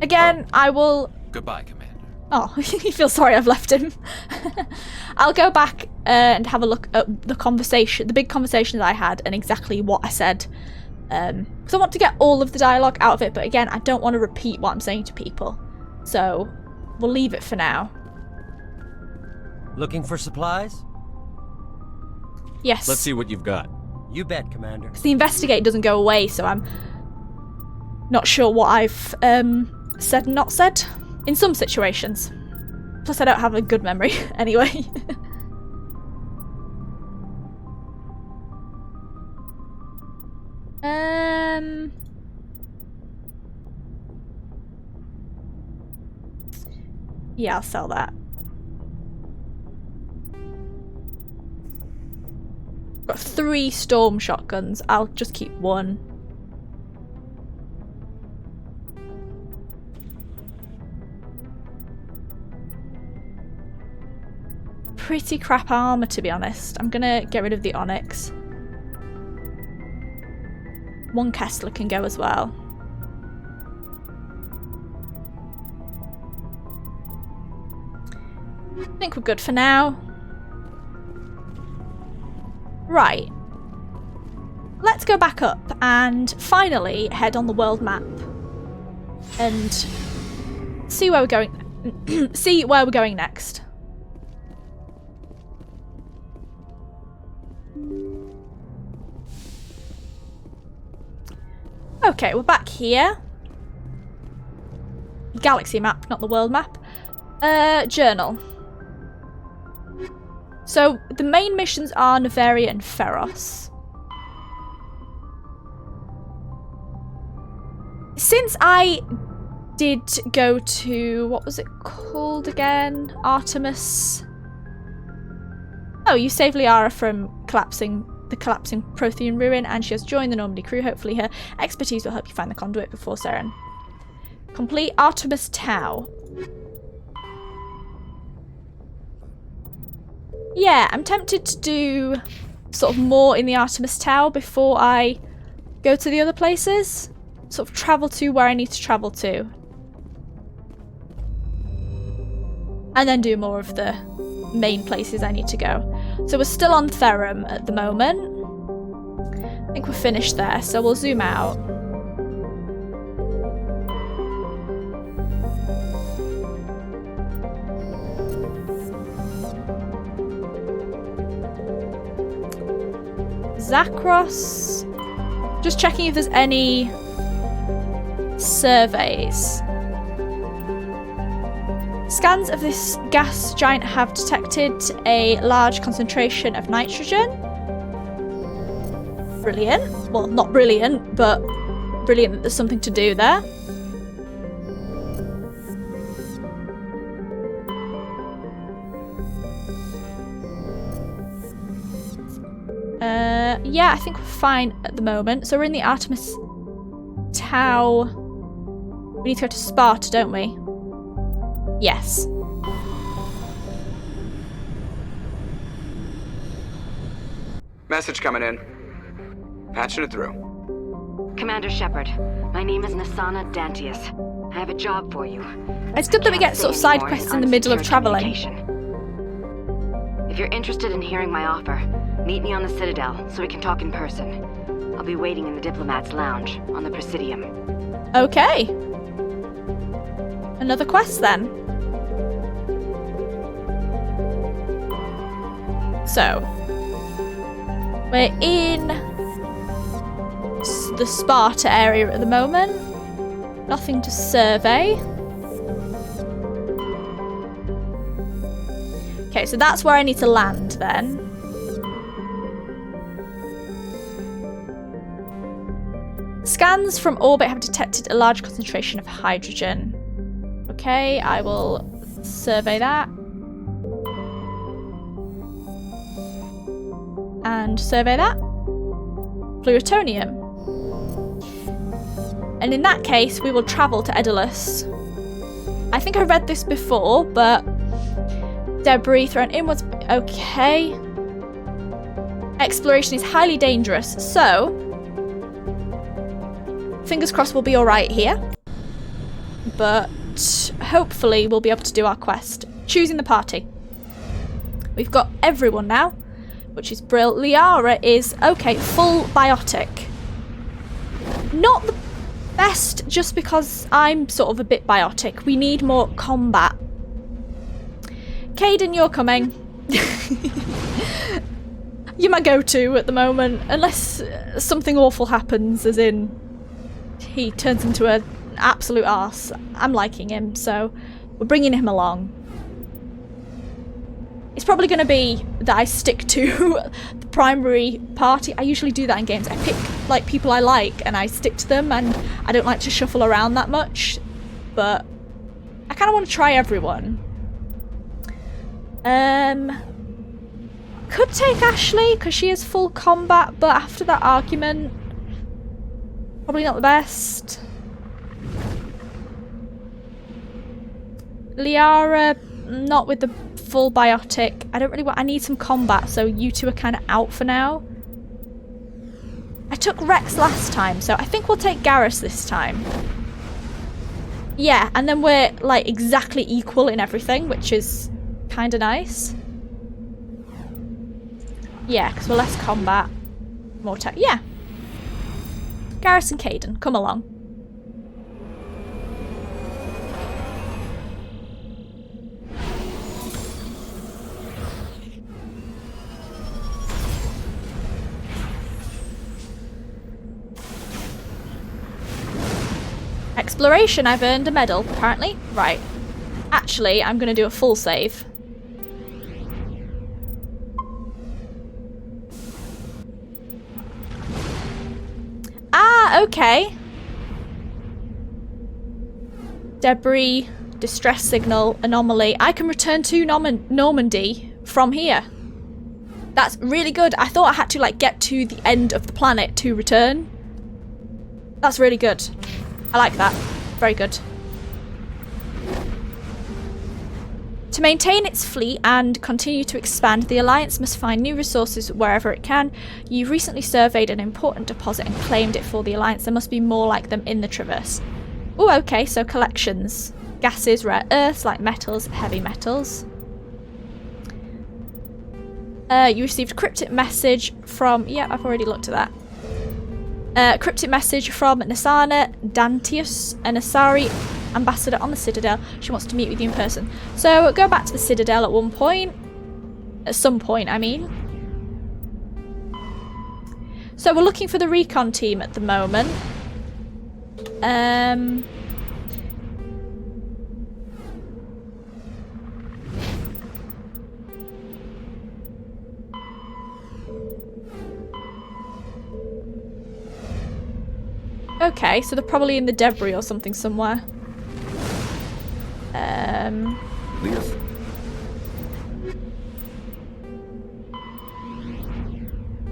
Again, I will... Goodbye, Commander. Oh, you feel sorry I've left him. I'll go back and have a look at the big conversation that I had and exactly what I said. Because I want to get all of the dialogue out of it, but again, I don't want to repeat what I'm saying to people. So, we'll leave it for now. Looking for supplies? Yes. Let's see what you've got. You bet, Commander. Because the investigate doesn't go away, so I'm not sure what I've said and not said in some situations. Plus, I don't have a good memory anyway. Yeah, I'll sell that. Got 3 storm shotguns. I'll just keep 1. Pretty crap armor, to be honest. I'm gonna get rid of the Onyx. 1 Kessler can go as well. I think we're good for now. Right. Let's go back up and finally head on the world map and see where we're going. See where we're going next. Okay, we're back here. Galaxy map, not the world map. Journal. So, the main missions are Nevaria and Feros. Since I did go to... what was it called again? Artemis? Oh, you saved Liara from the collapsing Prothean ruin, and she has joined the Normandy crew. Hopefully her expertise will help you find the conduit before Saren. Complete Artemis Tau. Yeah, I'm tempted to do sort of more in the Artemis Tau before I go to the other places. Sort of travel to where I need to travel to. And then do more of the main places I need to go. So we're still on Therum at the moment. I think we're finished there, so we'll zoom out. Zakros. Just checking if there's any surveys. Scans of this gas giant have detected a large concentration of nitrogen. Brilliant. Well, not brilliant, but brilliant that there's something to do there. Yeah, I think we're fine at the moment. So we're in the Artemis Tau. We need to go to Sparta, don't we? Yes. Message coming in. Patching it through. Commander Shepard, my name is Nasana Dantius. I have a job for you. It's good that we get sort of side quests in the middle of traveling. If you're interested in hearing my offer, meet me on the Citadel so we can talk in person. I'll be waiting in the Diplomat's Lounge on the Presidium. Okay. Another quest then. So, we're in the Sparta area at the moment. Nothing to survey. Okay, so that's where I need to land then. Scans from orbit have detected a large concentration of hydrogen. Okay, I will survey that. And survey that. Plutonium. And in that case, we will travel to Daedalus. I think I read this before, but debris thrown inwards. Okay. Exploration is highly dangerous, so fingers crossed we'll be alright here. But hopefully we'll be able to do our quest. Choosing the party. We've got everyone now, which is brilliant. Liara is, okay, full biotic. Not the best, just because I'm sort of a bit biotic. We need more combat. Caden, you're coming. You're my go-to at the moment, unless something awful happens, as in he turns into an absolute arse. I'm liking him, so we're bringing him along. It's probably going to be that I stick to the primary party. I usually do that in games. I pick like people I like and I stick to them, and I don't like to shuffle around that much. But I kind of want to try everyone. Could take Ashley because she is full combat, but after that argument, probably not the best. Liara, not with the full biotic. I don't really want. I need some combat, so you two are kind of out for now. I took Rex last time, so I think we'll take Garrus this time. Yeah, and then we're like exactly equal in everything, which is kind of nice. Yeah, because we're less combat, more tech. Yeah. Garrus and Caden, come along. Exploration, I've earned a medal, apparently. Right. Actually, I'm going to do a full save. Ah, okay. Debris, distress signal, anomaly. I can return to Normandy from here. That's really good. I thought I had to like get to the end of the planet to return. That's really good. I like that. Very good. To maintain its fleet and continue to expand, the Alliance must find new resources wherever it can. You recently surveyed an important deposit and claimed it for the Alliance. There must be more like them in the Traverse. Oh, okay, so collections. Gases, rare earths, like metals, heavy metals. You received cryptic message from... Yeah, I've already looked at that. Cryptic message from Nasana Dantius, an Asari ambassador on the Citadel. She wants to meet with you in person. So go back to the Citadel at one point. At some point, I mean. So we're looking for the recon team at the moment. Okay, so they're probably in the debris or something somewhere.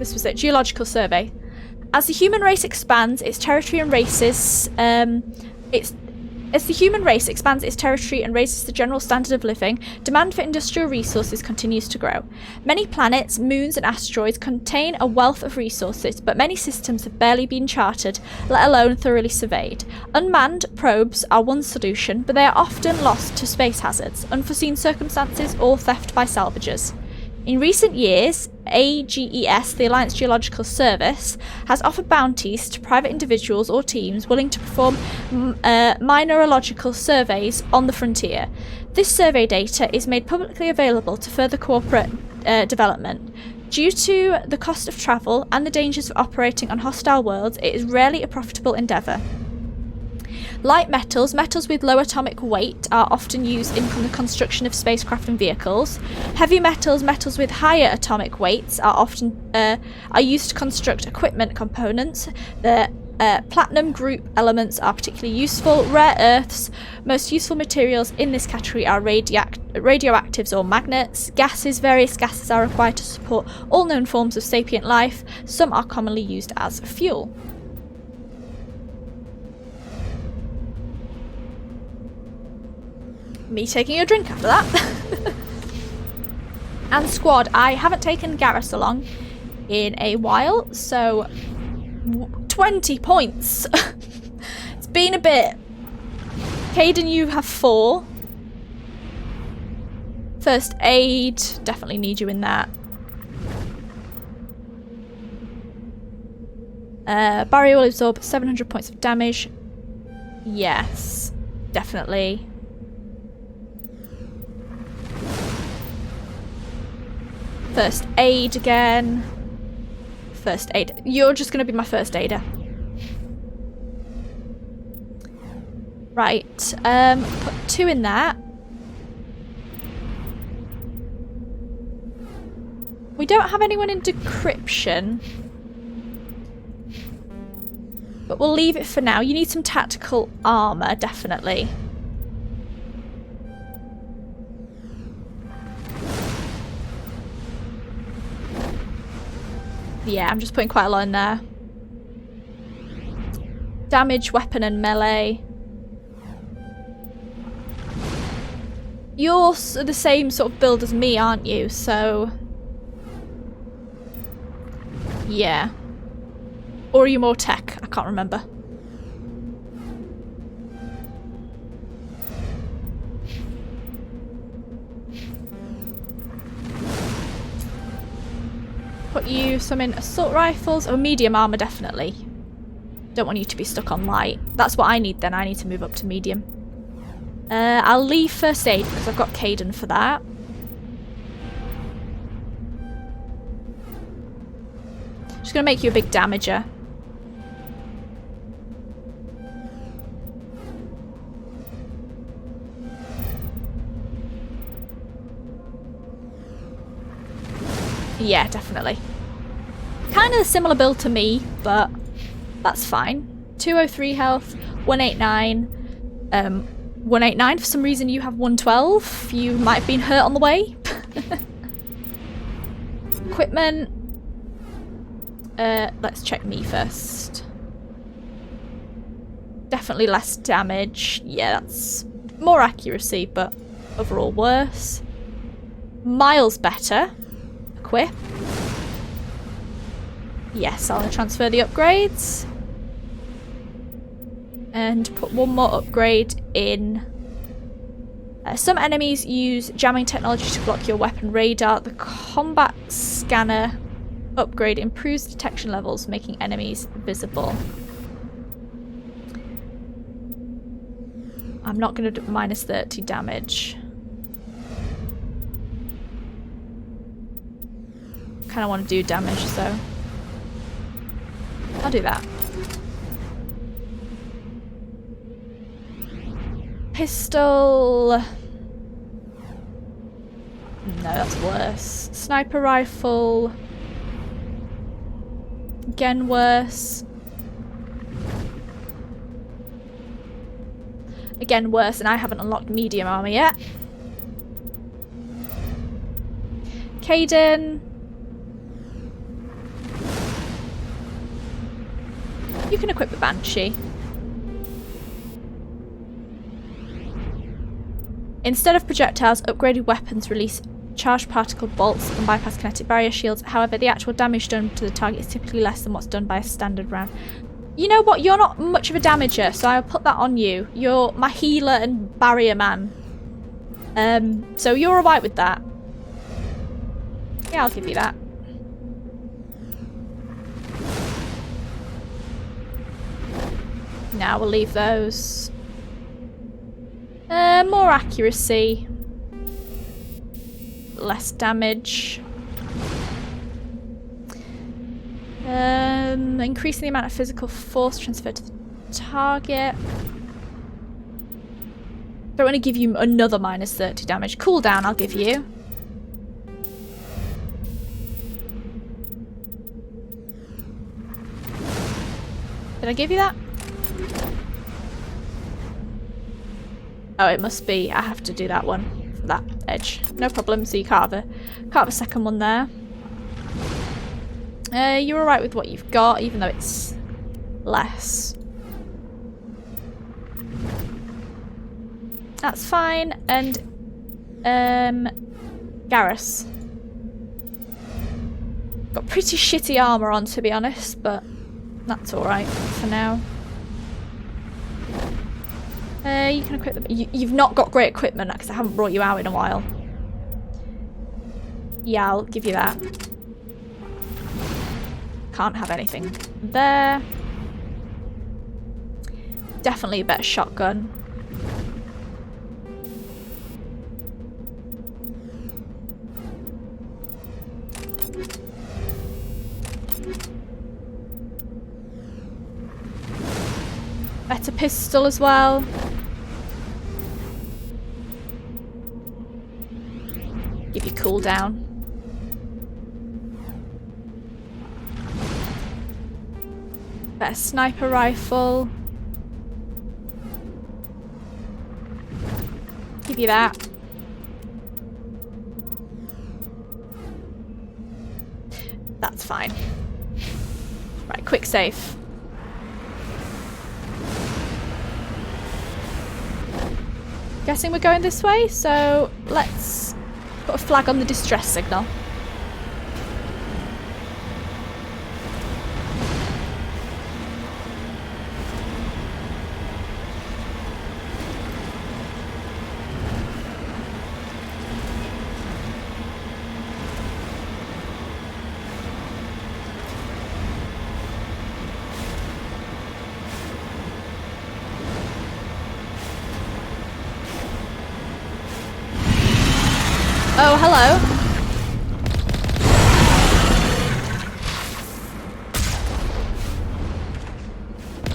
this was it, geological survey. As the human race expands its territory and raises As the human race expands its territory and raises the general standard of living, demand for industrial resources continues to grow. Many planets, moons and asteroids contain a wealth of resources, but many systems have barely been charted, let alone thoroughly surveyed. Unmanned probes are one solution, but they are often lost to space hazards, unforeseen circumstances, or theft by salvagers. In recent years, AGES, the Alliance Geological Service, has offered bounties to private individuals or teams willing to perform mineralogical surveys on the frontier. This survey data is made publicly available to further corporate development. Due to the cost of travel and the dangers of operating on hostile worlds, it is rarely a profitable endeavour. Light metals, metals with low atomic weight, are often used in the construction of spacecraft and vehicles. Heavy metals, metals with higher atomic weights, are often used to construct equipment components. The platinum group elements are particularly useful. Rare earths, most useful materials in this category are radioactives or magnets. Gases, various gases are required to support all known forms of sapient life. Some are commonly used as fuel. Me taking a drink after that. And squad, I haven't taken Garrus along in a while, so 20 points. It's been a bit. Caden, you have 4. First aid, definitely need you in that. Barrier will absorb 700 points of damage. Yes, definitely. First aid again. First aid. You're just going to be my first aider. Right. Put 2 in that. We don't have anyone in decryption. But we'll leave it for now. You need some tactical armour, definitely. Yeah, I'm just putting quite a lot in there. Damage, weapon and melee. You're the same sort of build as me, aren't you? So... yeah. Or are you more tech? I can't remember. Put you some in assault rifles or medium armor, definitely. Don't want you to be stuck on light. That's what I need then. I need to move up to medium. I'll leave first aid because I've got Caden for that. Just gonna make you a big damager. Yeah, definitely. Kind of a similar build to me, but that's fine. 203 health, 189. 189, for some reason you have 112. You might have been hurt on the way. Equipment. Let's check me first. Definitely less damage. Yeah, that's more accuracy, but overall worse. Miles better. Equip. Yes, I'll transfer the upgrades. And put one more upgrade in. Some enemies use jamming technology to block your weapon radar. The combat scanner upgrade improves detection levels, making enemies visible. I'm not going to do minus 30 damage. Kind of want to do damage, so I'll do that. Pistol. No, that's worse. Sniper rifle. Again worse. Again worse, and I haven't unlocked medium armor yet. You can equip the Banshee. Instead of projectiles, upgraded weapons release charged particle bolts and bypass kinetic barrier shields. However, the actual damage done to the target is typically less than what's done by a standard round. You know what? You're not much of a damager, so I'll put that on you. You're my healer and barrier man. So you're alright with that. Yeah, I'll give you that. Now we'll leave those. More accuracy. Less damage. Increasing the amount of physical force transferred to the target. Don't want to give you another minus 30 damage. Cooldown I'll give you. Did I give you that? Oh, it must be. I have to do that one for that edge. No problem. So you can't have a second one there. You're alright with what you've got, even though it's less. That's fine. And Garrus. Got pretty shitty armor on, to be honest, but that's alright for now. You can equip them. You've not got great equipment because I haven't brought you out in a while. Yeah, I'll give you that. Can't have anything there. Definitely a better shotgun. Better pistol as well. Give you cooldown. Better sniper rifle. Give you that. That's fine. Right, quick save. Guessing we're going this way, so let's put a flag on the distress signal. Oh, hello.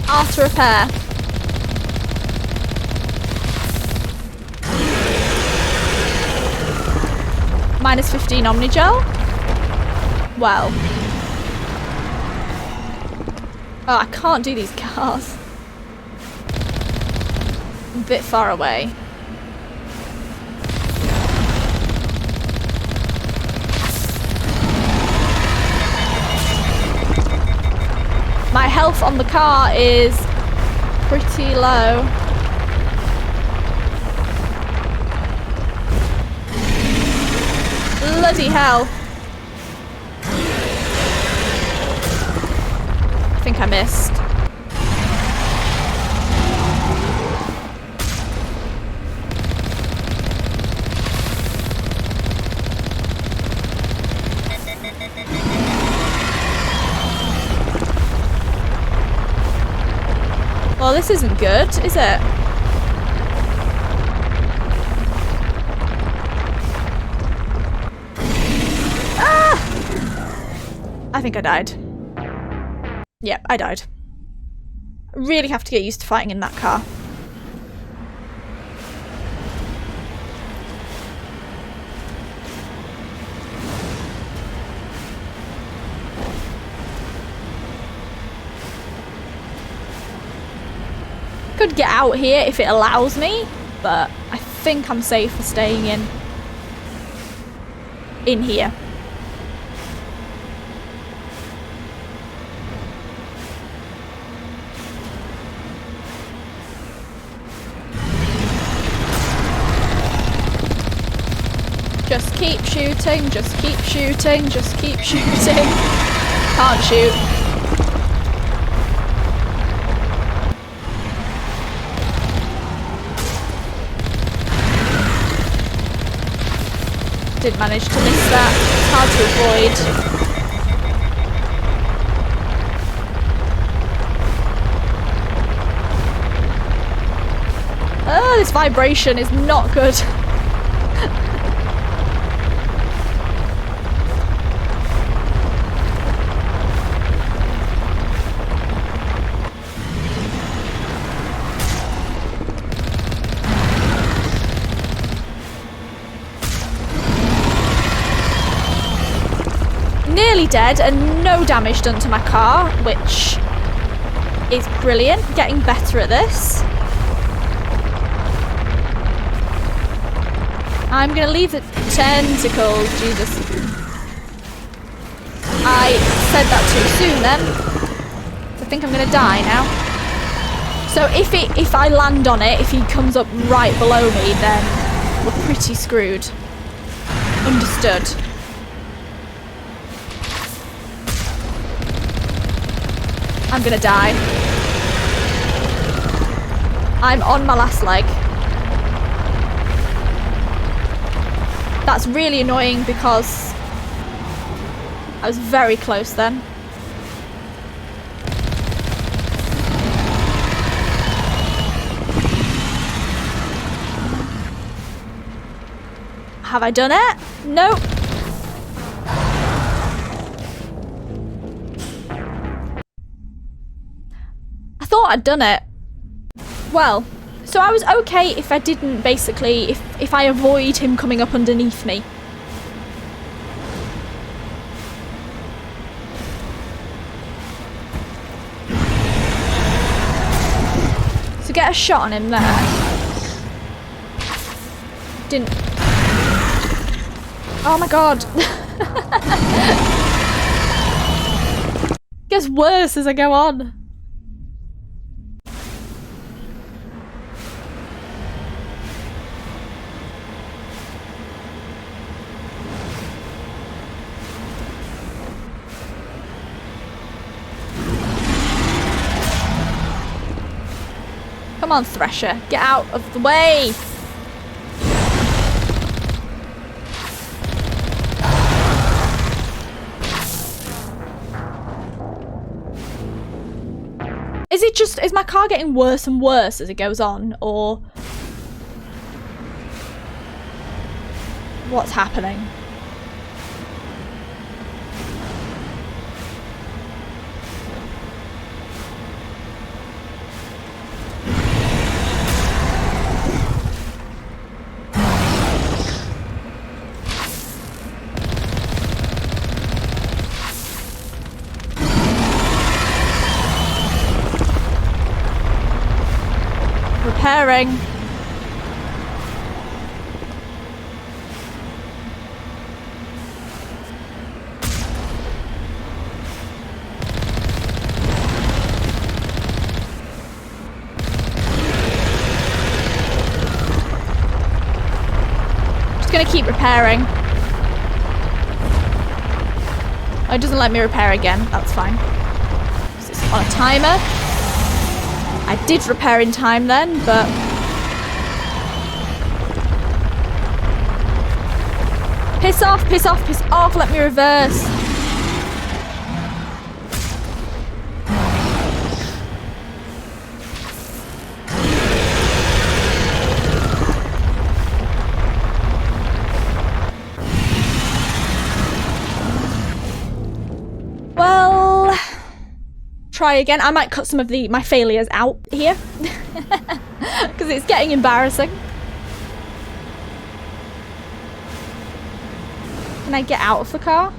After repair. Minus 15 Omnigel? Well. Oh, I can't do these cars. I'm a bit far away. My health on the car is pretty low. Bloody hell. I think I missed. Well, this isn't good, is it? Ah! I think I died. Yep, I died. I really have to get used to fighting in that car. Could get out here if it allows me, but I think I'm safe for staying in here. keep shooting, just keep shooting, just keep shooting. Can't shoot. Did manage to miss that. It's hard to avoid. Oh, this vibration is not good. Nearly dead and no damage done to my car, which is brilliant. Getting better at this. I'm gonna leave the tentacles, Jesus. I said that too soon then. I think I'm gonna die now. So if I land on it, if he comes up right below me, then we're pretty screwed. Understood. I'm gonna die. I'm on my last leg. That's really annoying because I was very close then. Have I done it? Nope. I thought I'd done it. Well, so I was okay if I didn't, basically, if I avoid him coming up underneath me. So get a shot on him there. Didn't. Oh my god. Gets worse as I go on. Come on, Thresher, get out of the way! Is my car getting worse and worse as it goes on, or what's happening? Repairing. Just gonna keep repairing. Oh, it doesn't let me repair again. That's fine. Is this on a timer? I did repair in time then, but piss off, piss off, piss off, let me reverse. Well, try again. I might cut some of my failures out here because it's getting embarrassing. Can I get out of the car?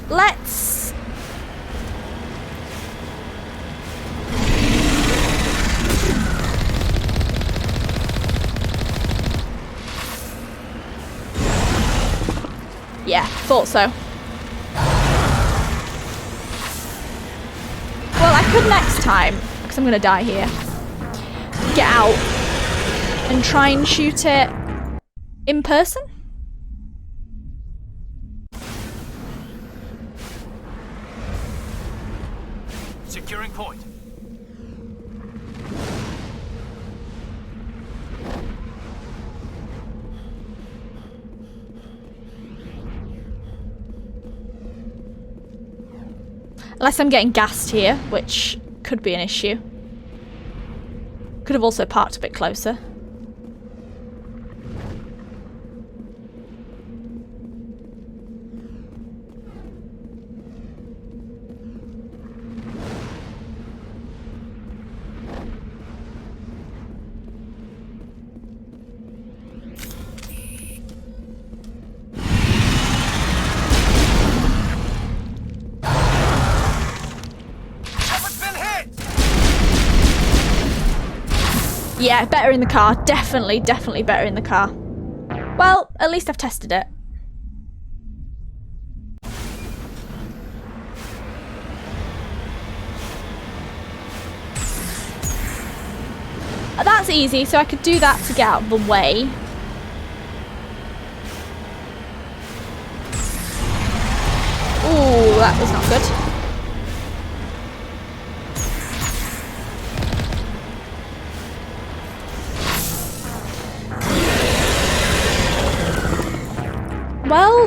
Let's... Yeah, thought so. Well, I could next time, because I'm going to die here. get out and try and shoot it in person. Securing point. Unless I'm getting gassed here, which could be an issue. Could have also parked a bit closer. Yeah, better in the car. Definitely better in the car. Well, at least I've tested it. That's easy, so I could do that to get out of the way. Ooh, that was not good. Well,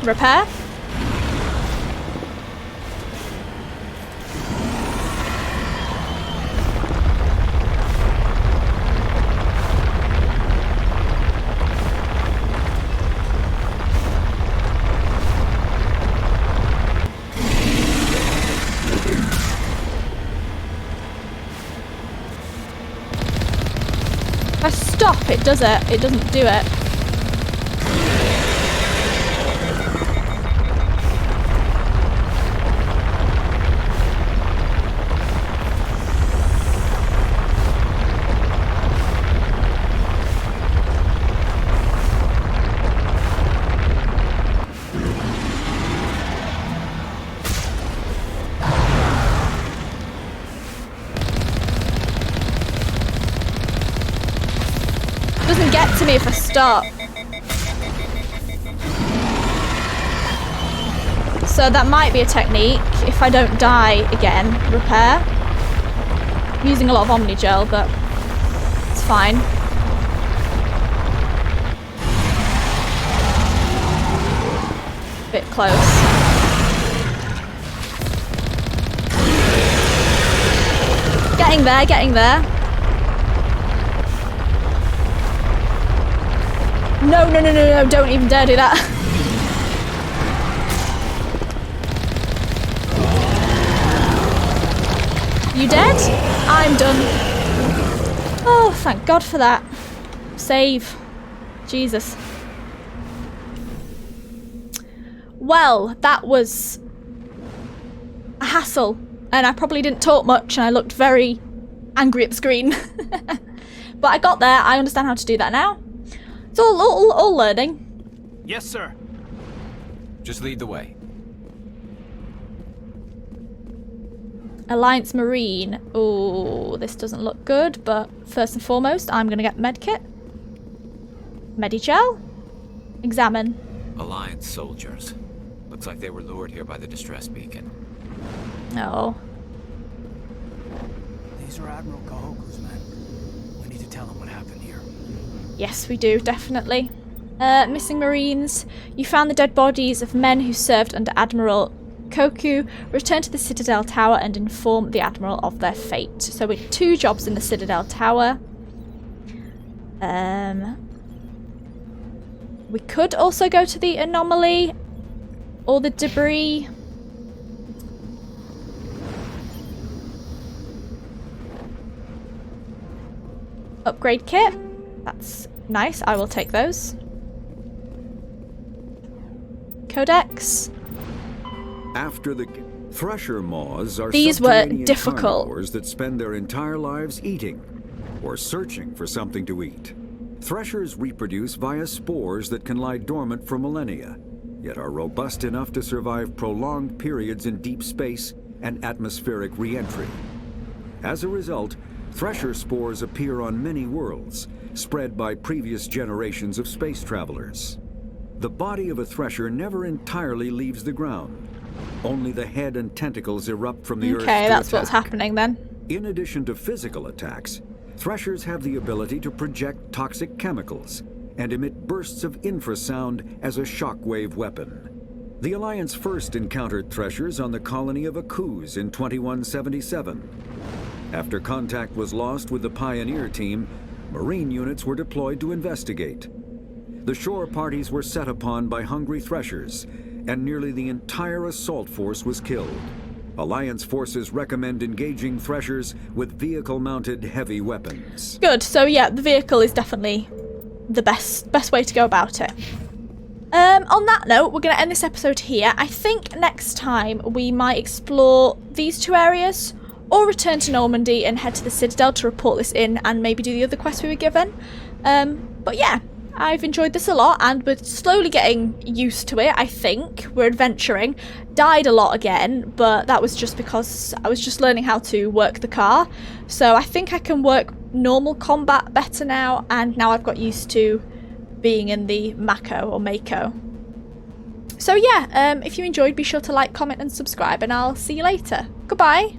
repair. If I stop, it does it. It doesn't do it. Doesn't get to me if I stop. So that might be a technique if I don't die again. Repair. I'm using a lot of Omni-Gel, but it's fine. Bit close. Getting there, getting there. No, no, no, no, no, don't even dare do that. You dead? I'm done. Oh, thank God for that. Save. Jesus. Well, that was a hassle. And I probably didn't talk much and I looked very angry at the screen. But I got there. I understand how to do that now. It's all learning. Yes, sir. Just lead the way. Alliance Marine. Oh, this doesn't look good, but first and foremost, I'm going to get medkit. Medigel. Examine. Alliance soldiers. Looks like they were lured here by the distress beacon. Oh. These are Admiral Kahoku's men. We need to tell him what happened here. Yes, we do, definitely. Missing Marines. You found the dead bodies of men who served under Admiral Koku. Return to the Citadel Tower and inform the Admiral of their fate. So we have 2 jobs in the Citadel Tower. We could also go to the anomaly or the debris. Upgrade kit. That's nice. I will take those. Codex. After the Thresher maws are These were subterranean difficult carnivores that spend their entire lives eating or searching for something to eat. Threshers reproduce via spores that can lie dormant for millennia, yet are robust enough to survive prolonged periods in deep space and atmospheric re-entry. As a result, Thresher spores appear on many worlds, spread by previous generations of space travelers. The body of a Thresher never entirely leaves the ground. Only the head and tentacles erupt from the Earth to Okay, that's attack. what's happening then. In addition to physical attacks, Threshers have the ability to project toxic chemicals and emit bursts of infrasound as a shockwave weapon. The Alliance first encountered Threshers on the colony of Akuz in 2177. After contact was lost with the Pioneer team, Marine units were deployed to investigate. The shore parties were set upon by hungry Threshers, and nearly the entire assault force was killed. Alliance forces recommend engaging Threshers with vehicle-mounted heavy weapons. Good. So yeah, the vehicle is definitely the best way to go about it. On that note, we're going to end this episode here. I think next time we might explore these 2 areas, or return to Normandy and head to the Citadel to report this in and maybe do the other quests we were given. But yeah, I've enjoyed this a lot and we're slowly getting used to it, I think. We're adventuring. Died a lot again, but that was just because I was just learning how to work the car. So I think I can work normal combat better now, and now I've got used to being in the Mako or Mako. So yeah, if you enjoyed, be sure to like, comment and subscribe, and I'll see you later. Goodbye!